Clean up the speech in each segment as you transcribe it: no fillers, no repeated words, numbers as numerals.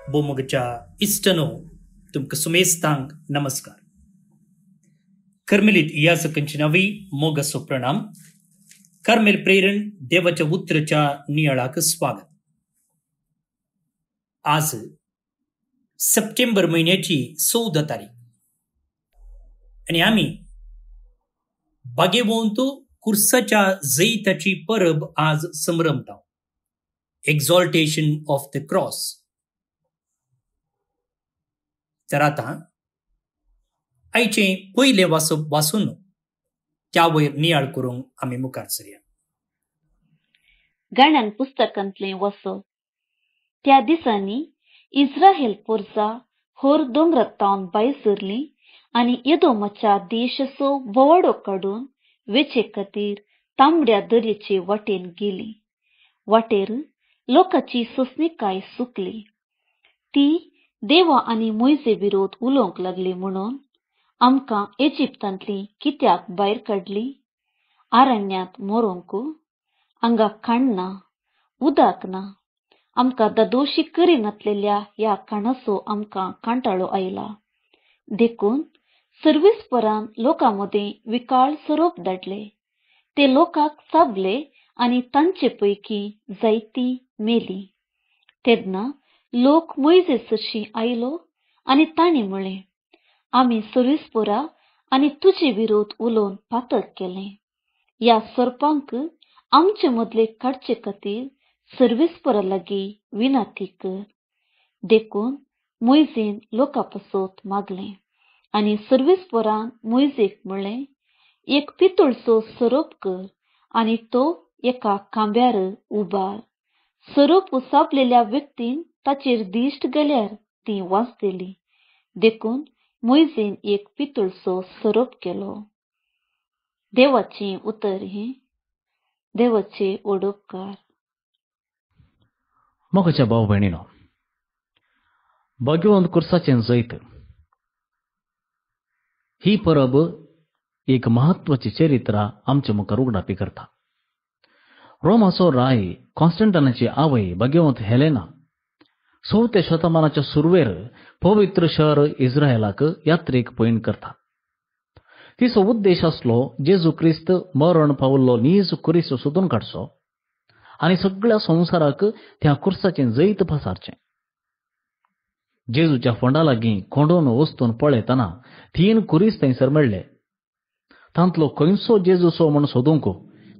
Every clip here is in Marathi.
बोमगच्या इष्टनो तुमका सुमेस्तांक नमस्कार. कर्मेलित याजकांची नावी मोगसो प्रणाम. कर्मेल प्रेरण देवाच्या उतरच्या नियाळाक स्वागत. आज सप्टेंबर महिन्याची 14 तारीख आणि आम्ही भाग्यवंत कुर्साच्या जैताची परब आज संभ्रमता. एक्झॉल्टेशन ऑफ द क्रॉस. तर आता आईचे पहिले वाचून त्या वयर नियाळ करूंक आम्ही मुखार सरया. गणन पुस्तकांतले वसप. त्या दिसांनी इस्रायेल पोरसा होर दोंगरांतावन भायर सरली आनी एदोमाच्या देशाचो बोवाडो काडून वेचे खातीर तांबड्या दर्याचे वाटेन गेली. वाटेर लोकांची सोंसणीकाय सुकली. ती देवा आनी मोइजे विरोध उलोवंक लागली म्हणून आमकां इजिप्तांतली कित्याक भायर काडली? आरण्यांत मोरूंक, हांगा खाण ना, उदक ना. आमकां दादोशी करी घातलेल्या ह्या खाणाचो आमकां कांटाळो आयला. देखून सर्वेस्परान लोकां मदीं विकाळ सोरोप धाडले. ते लोकांक चाबले आनी तांचे पैकी जायतीं मेली. तेन्ना लोक मोइजे सरशी आयलो आनी तांणी म्हळें, आमी सर्वेस्परा आनी तुजे विरोध उलोवन पातक केलें. ह्या सोरपांक आमचे मदले काडचे खातीर सर्वेस्परा लागीं विनाती कर. देखून मोइजेन लोकां पासत मागलें आनी सर्वेस्परान मोइजेक म्हणलें, एक पितळचो सोरोप कर आनी तो एका खांब्यार उबार. सोरोप उसापलेल्या व्यक्तीन ताचेर दिश्ट घाल्यार ती वाचतली. देखून मोइजेन एक पितळचो सोरोप केलो. देवाची उतर ही देवाचे ओडोपकार. मोगाच्या भाव भयणीनो, भाग्यवंत कुर्साचें जैत ही परब एक महत्वाची चरित्र आमच्या मुखार उगडापी करता. रोमाचो राय कॉन्स्टंटानाची आवय भाग्यवंत हेलेना 4थ्या शतमानाच्या सुरवेर पवित्र शहर इस्रायलाक यात्रेक पयण करता. तिचो उद्देश आसलो जेजू क्रिस्त मरण पावल्लो नीज कुरीस सोदून काडचो आनी सगळ्या संवसाराक त्या कुर्साचें जैत पसारचें. जेजूच्या फोंडा लागीं खोंडून वस्तून पळयतना 3 कुरीस थंयसर मेळ्ळे. तांतलो खंयचो जेजूचो म्हूण सोदूंक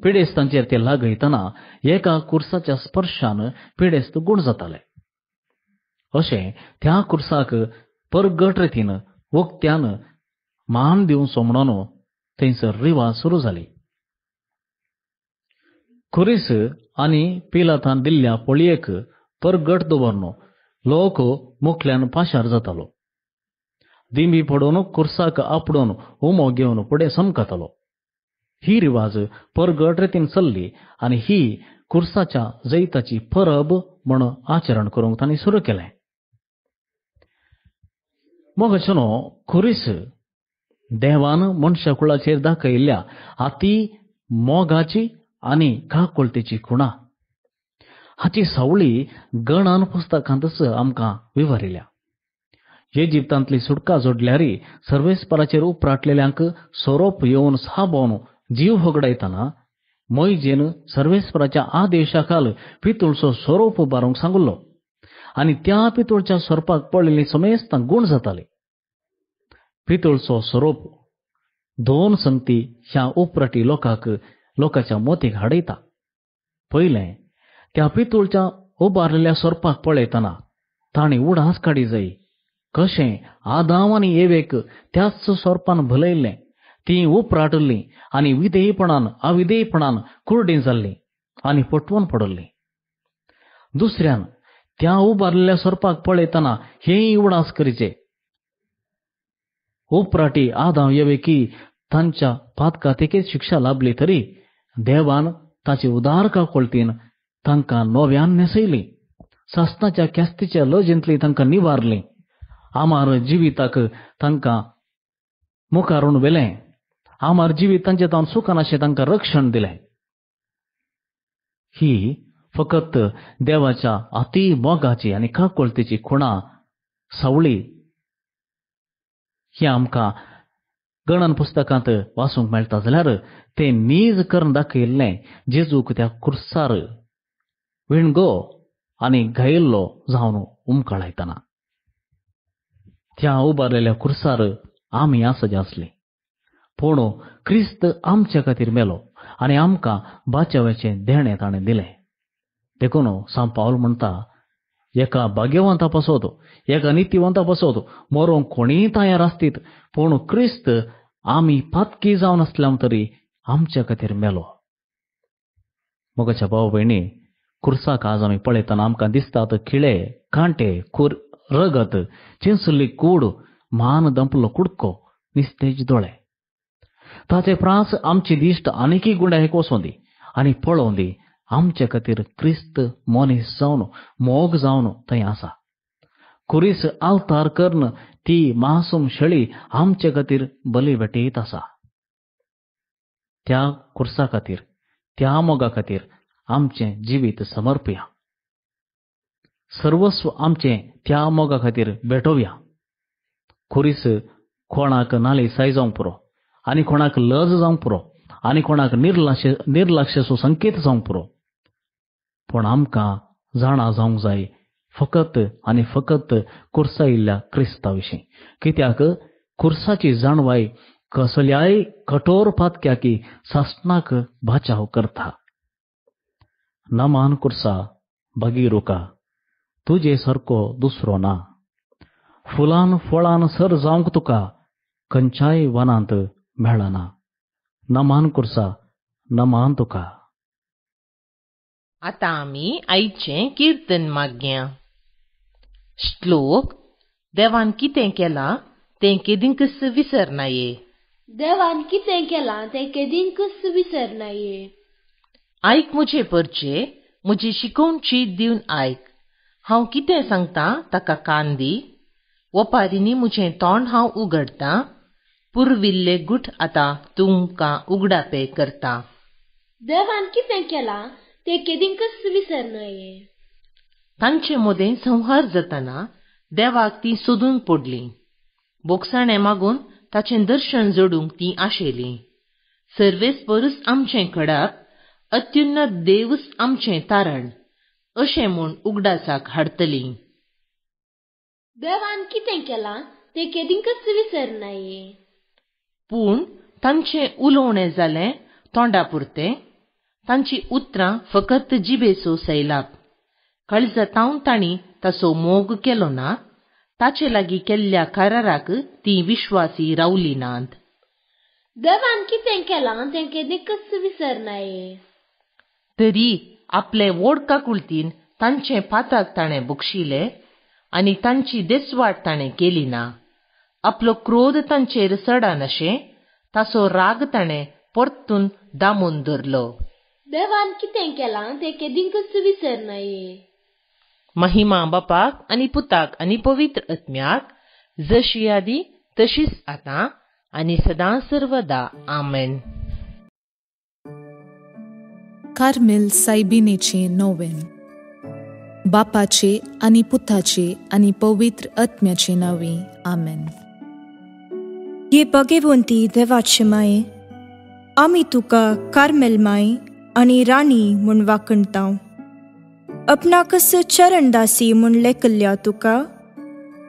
पिडेस्तांचेर ते लागयतना एका कुर्साच्या स्पर्शान पिडेस्त गूण जाताले. अशें त्या कुर्साक परगट रितीन वक्त्यान मान दिवचो म्हणून थंयसर रिवा सुरू जाली. कुरीस आनी पिलातान दिल्ल्या पळयेक परगट दवरून लोक मुखल्यान पाशार जातालो. दिंबी पडून कुर्साक आपडून उमो घेवन फुडें समकतालो. ही रिवाज परगट रितीन चल्ली आनी ही कुर्साच्या जैताची परब म्हूण आचरण करूंक तांणी सुरू केलें. मोगाचेनो, कुरीस देवान मनशा कुळाचेर दाखयल्ल्या अती मोगाची आनी काकुळतेची खुणां. हाची सावळी गणान पुस्तकांतच आमकां विवरिल्या. इजिप्तांतली सुटका जोडल्यारी सर्वेस्पराचेर उपराटलेल्यांक सोरोप येवन साबोवन जीव होगडायतना मोइजेन सर्वेस्पराच्या आदेशाखाल पितूळचो सोरोप उबारूंक सांगलो आनी त्या पितूळच्या सोरपाक पळयल्लीं समेस्तां गूण जातालीं. पितूळचो सोरोप 2 संगती ह्या उपराटी लोकांच्या मोतीक हाडयता. पयलें, त्या पितूळच्या उबारलेल्या सोरपाक पळयतना तांणी उडास काडी जायी. कशें आदाम आनी एवेक त्याच सोरपान भलयल्लें, तीं उपराटल्लीं आनी विधेयपणान अविधेयपणान कुर्डीं जाल्लीं आनी पटवून पडल्लीं. दुसऱ्यान, त्या उबारलेल्या सोरपाक पळयतना हेय उडास करीचे. उपराटी आदाम एवेकी तांच्या पातकां तेकेच शिक्षा लाभली तरी देवान ताची उदार काकुळतीन तांकां नव्यान नेसयली. सासणाच्या केस्तीच्या लजेंतली तांकां निवारली. आमार जिविताक तांकां मुखारून वेलें. आमार जिवीत तांचे तावन सुखान अशें तांकां रक्षण दिलें. ही फकत देवाच्या अति मोगाची आनी काकूळतेची खुणां सावळी ही आमकां गणन पुस्तकांत वाचूंक मेळटा जाल्यार तें नीज करून दाखयिल्लें जेजूक त्या कुर्सार विणगो आनी घायिल्लो जावन उमकळायतना. त्या उबारलेल्या कुर्सार आमी आसत आसली, पूण क्रिस्त आमचे खातीर मेलो आनी आमकां बाचावाचें देणें ताणें दिलें. देखून सांत पावल म्हणटा, एका भाग्यवंता पासत एका नितीवंता पासत मरोंक कोणीय तयार आसतीत, पूण क्रिस्त आमी पातकी जावन आसल्या तरी आमच्या खातीर मेलो. मोगाच्या भाव भयणी, कुर्साक आज आमी पळयतना आमकां दिसतात खिळे, कांटे, रगत, चिंचुल्ली कूड, मान दंपलो कुडको, निस्तेज दोळे. ताचे प्रास आमची दिश्ट आनीकय गुंड्याक वचों दी आनी पळोवन दी आमचे खातीर क्रिस्त मनीस जावन मोग जावन थंय आसा. कुरीस आल्तार करून ती मासूम शेळी आमचे खातीर बली भेटयत आसा. त्या कुर्सा खातीर, त्या मोगा खातीर आमचें जिवीत समर्पया. सर्वस्व आमचें त्या मोगा खातीर भेटोवया. कुरीस कोणाक नालिसाय जावंक पुरो आनी कोणाक लज जावंक पुरो आनी कोणाक निर्लक्ष्याचो संकेत जावंक पुरो, पूण आमकां जाणा जावंक जाय फकत आनी फकत कुर्सायिल्ल्या क्रिस्ता विशीं. कित्याक कुर्साची जाणवाय कसल्याय कठोर पातक्याकी सासणाक बाचाव करता. नमान कुर्सा बगीरुका, तुजे सारको दुसरो ना. फुलान फळान सर जावंक तुका खंयच्याय वनांत मेळना. नमान कुर्सा, नमान तुका. आतां आमी आयचें किर्तन मागया. श्लोक. देवान कितें केलां तें केदींकच विसरनाये. देवान कितें केलां तें केदींकच विसरनाये. आयक मुझे परचे, म्हजी शिकोवणची दिवन आयक. हांव कितें सांगतां ताका कान दी. ओपारींनी म्हजें तोंड हांव उगडटां. पुर्विल्ले गुठ आतां तुमकां उगडापे करता. देवान कितें केलां तें केदींकच विसरनाये. तांचे मदें संहार जातना देवाक ती सोदून पडलीं. बोगसाणें मागून ताचें दर्शन जोडूंक ती आशेलीं. सर्वेस परस आमचें खडाप, अत्युन्नत देवच आमचें तारण अशें म्हूण उगडासाक हाडटलीं. देवान कितें केलां तें केदींकच विसरनाये. पूण तांचें उलोवणें जालें तोंडापुरतें, तांची उतरां फकत जिबेचो सैलाप. काळजांतावन तांणी ताचो मोग केलो ना. ताचे लागीं केल्ल्या कराराक तीं विश्वासी रावलीं नात. देवान कितें केलां तें केदींकच विसरनाये. तरी आपले व्हड काकुळतीन तांचे पाताक ताणें बक्षिले आनी तांची देसवाट ताणें केली ना. आपलो क्रोध तांचेर चडानाशें ताचो राग ताणें परतून दामून धरलो. देवान कितें केलां तें केदींकच विसरनाये. महिमा बापाक आनी पुताक आनी पवित्र आत्म्याक, जशी आदी तशीच आतां आनी सदां सर्वदा. आमेन. कार्मेल सायबिनेचे नोवेन. बापाचे आनी पुताचे आनी पवित्र आत्म्याचे नांवे. आमेन. ये भगवंती देवाचे माये, आमी तुका कार्मेल माय आनी राणी म्हूण वाखणटाव. आपणाकच चरणदासी म्हूण लेखल्या तुका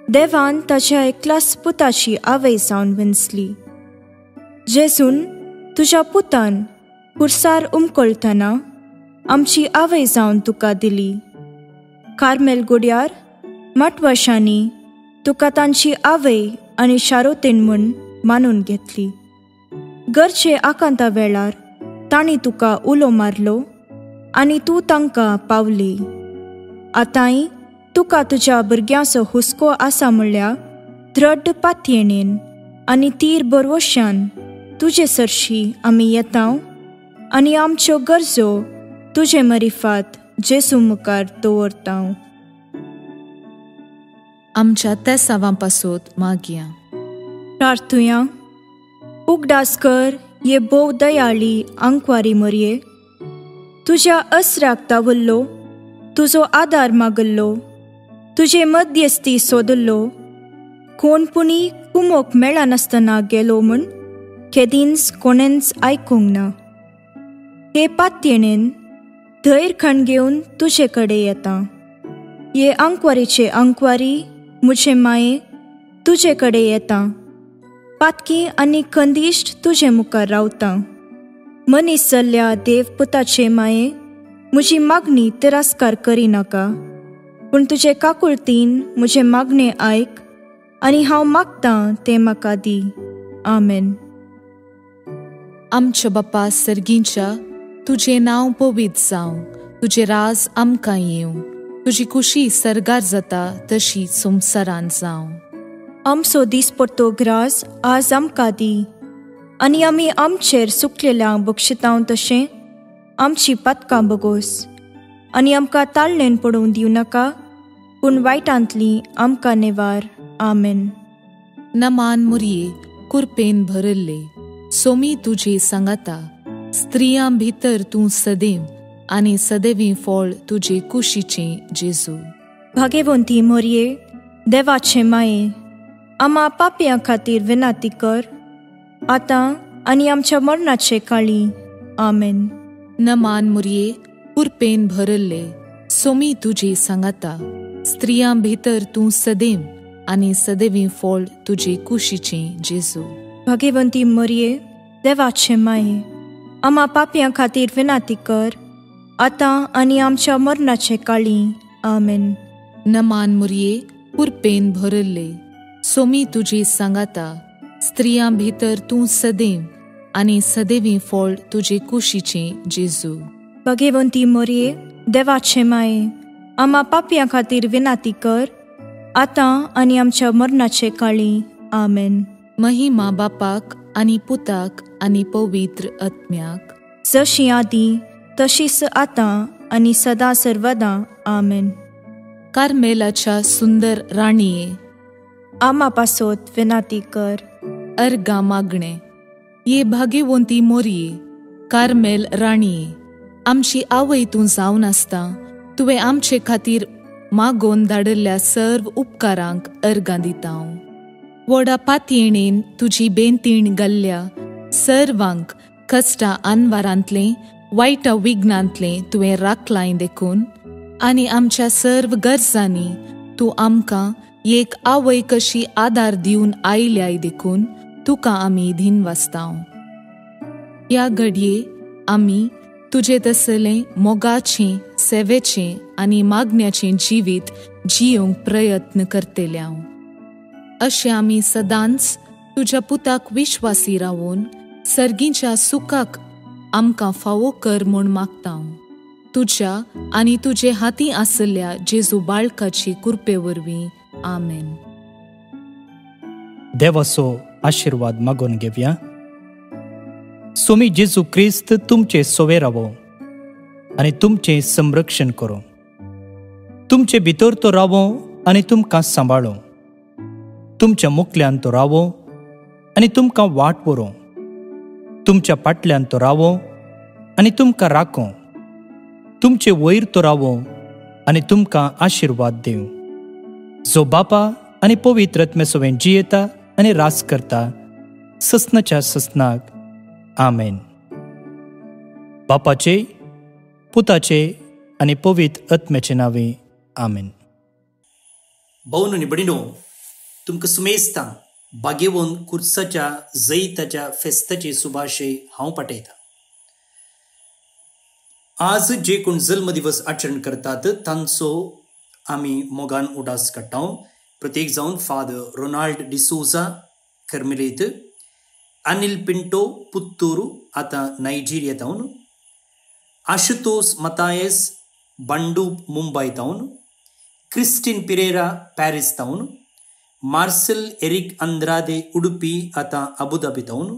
देवान ताच्या एकल्याच पुताची आवय जावन विंचली. जेजून तुज्या पुतान कुर्सार उमकळतना आमची आवय जावन तुका दिली. कार्मेल गुड्यार माटवाशांनी तुका तांची आवय आनी शारोतेन म्हूण मानून घेतली. गरजे आकांता वेळार तांणी तुका उलो मारलो आनी तूं तांकां पावली. आतांय तुका तुज्या भुरग्यांचो हुस्को आसा म्हणल्यार दृढ पातयेणेन आनी तीर बरवश्यान तुजे सरशी आमी येतांव आनी आमच्यो गरजो तुजे मरिफात जेजू मुखार दवरतांव. आमच्या तेसावां पासत मागया. प्रार्थुया. उगडास कर ये बोव दयाळी आंकवारी मरये. तुज्या अस्राक तावल्लो तुजो आदार मागल्लो, तुजे मध्यस्थी सोदल्लो, कोणपुणी कुमोक मेळा नासतना गेलो म्हूण केदींच कोणेंच आयकूंक ना. हे पातयेणेन धैर्य खण घेवन तुजे कडेन येता. ये आंकवारीचे आंकवारी मुझे माये तुजे कडेन येता. पातकी आनी खंदिश्ट तुजे मुखार रावता. मनीस जाल्ल्या देवपुताचे माये म्हजी मागणी तिरस्कार करिनाका, पूण तुजे काकुळतीन म्हजे मागणे आयक आनी हांव मागतां तें म्हाका दी. आमेन. आमच्या बापा सर्गींच्या, तुझे नांव पवित्र जावं, तुझे राज आमकां येवं, तुजी खुशी सरगार जाता तशी संवसारांत जावं. आमचो दिसपट्टो ग्रास आज आमकां दी, आनी आमी आमचेर सुकलेल्यांक बक्षितांव तशें आमची पातकां बगोस, आनी आमकां ताळणेन पडोवन दिवं नाका, पूण वायटांतली आमकां नेवार. आमेन. नमान मुरये कुरपेन भरल्ले, सोमी तुजे सांगाता, स्त्रियां भितर तूं सदैव, आनी सदैवी फळ तुजे कुशीचें जेजू. भाग्यवंती मोरये, देवाचे माये, आम्हा पापयां खातीर विनाती कर, आतां आनी आमच्या मरणाचे काळी. आमेन. नमान मुरये कुरपेन भरल्ले, सोमी तुजे सांगाता, स्त्रियां भितर तूं सदैव, आनी सदैवी फळ तुजे कुशीचें जेजू. भाग्यवंती मोरये, देवाचे माये, आम्हा पापयां खातीर विनाती कर, आतां आनी आमच्या मरणाचे काळी. आमेन. नमान मुरये कुरपेन भरल्ले, सोमी तुजे सांगाता, स्त्रियां भितर तूं सदैव, आनी सदैवी फळ तुजे कुशीचें जेजू. भाग्यवंती मोरये, देवाचे माये, आम्हा पापयां खातीर विनाती कर, आतां आनी आमच्या मरणाचे काळी. आमेन. महिमा बापाक आनी पुताक आनी पवित्र आत्म्याक, जशी आदी तशीच आतां आनी सदां सर्वदां. आमेन. कार्मेलाच्या सुंदर राणीये, आम्हा पासोत विनाती कर. अर्गा मागणे. ये भाग्यवंती मोरये, कार्मेल राणीये, आमची आवय तूं जावन आसता, तुवें आमचे खातीर मागोवन धाडल्ल्या सर्व उपकारांक अर्गां दिता. व्हडा पातयेणेन तुजी बेंतीण घाल्ल्या सर्वांक कश्टा आनवारांतलें वायटा विघ्नांतलें तुवें राखलां देखून, आनी आमच्या सर्व गरजांनी तूं आमकां एक आवय कशी आदार दिवन आयल्याय देखून तुका आमी दिनवासतांव. ह्या घडये आमी तुजे तसलें मोगाचें, सेवेचें आनी मागण्याचें जिवीत जियोंक प्रयत्न करतल्या. अशें आमी सदांच तुज्या पुताक विश्वासी रावून सर्गीच्या सुखाक आमकां फावो कर म्हूण मागतां. तुज्या आनी तुजे हातीं आसल्या जेजू बाळकाची कृपे वरवीं. आमेन. देवाचो आशिर्वाद मागून घेवया. सोमी जेजू क्रिस्त तुमचे सोवे रावो आनी तुमचें संरक्षण करूं. तुमचे भितर तो रावो आनी तुमकां सांबाळो. तुमच्या मुखल्यान तो रावो आनी तुमकां वाट व्हरो. तुमच्या फाटल्यान तो रावो आनी तुमकां राखो. तुमचे वयर तो रावो आनी तुमकां आशिर्वाद दिवं. जो बापा आनी पवित्र आत्मे सोबें जियेता आनी रास करता ससनाच्या ससनाक. आमेन. बापाचे, पुताचे आनी पवित्र आत्म्याचे नांवे. आमेन. भौन आनी भयणीनो, तुमकां सुमेस्तां भाग्यवन कुर्साच्या जैताच्या फेस्ताची सुभाशय हांव पाठयतां. आज जे कोण जल्म दिवस आचरण करतात तांचो आमी मोगान उडास काडटा. प्रत्येक जावन फादर रोनाल्ड डिसोजा कर्मिलेत, अनिल पिंटो पुत्तूरू आतां नायजेरियातावन, आशुतोष मतायस बंडू मुंबय तावन, क्रिस्टिन पिरेरा पॅरिस तावन, मार्सेल एरिक अंद्रादे उडुपी आतां अबुधाबी तावन,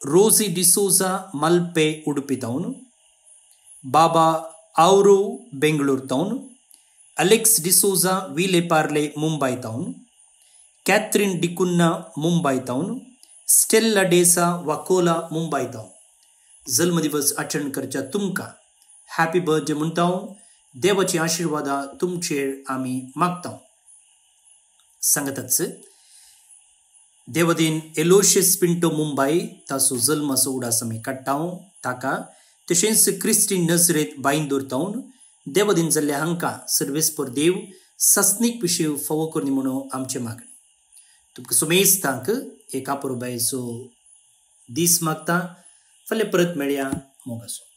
रोजी डिसोजा मल्पे उडुपी तावन, बाबा आवरो बेंगळूर तावन, अलेक्स डिसोजा विलेपार्ले मुंबय तावन, कॅथरीन डिकुन्ना मुंबय तावन, स्टेल्ला डेसा वाकोला मुंबय तावन. जल्म दिवस आचरण करच्या तुमकां हॅपी बर्थडे म्हणटा. देवाची आशिर्वादा तुमचेर आमी मागता. सांगताच देवदीन एलोशियस पिंटो मुंबई ताचो जल्माचो उडास आमी काडटा ताका, तशेंच क्रिस्टी नजरेत बाईन दवरतावन देवदीन जाल्ल्या हांकां सर्वेस्पर देव सस्नीक पिशेव फावो करनी म्हणून आमचे मागणी. तुमकां सुमेस्तांक एक आपुरबायेचो दीस मागता. फाल्यां परत मेळया. मोग आसूं.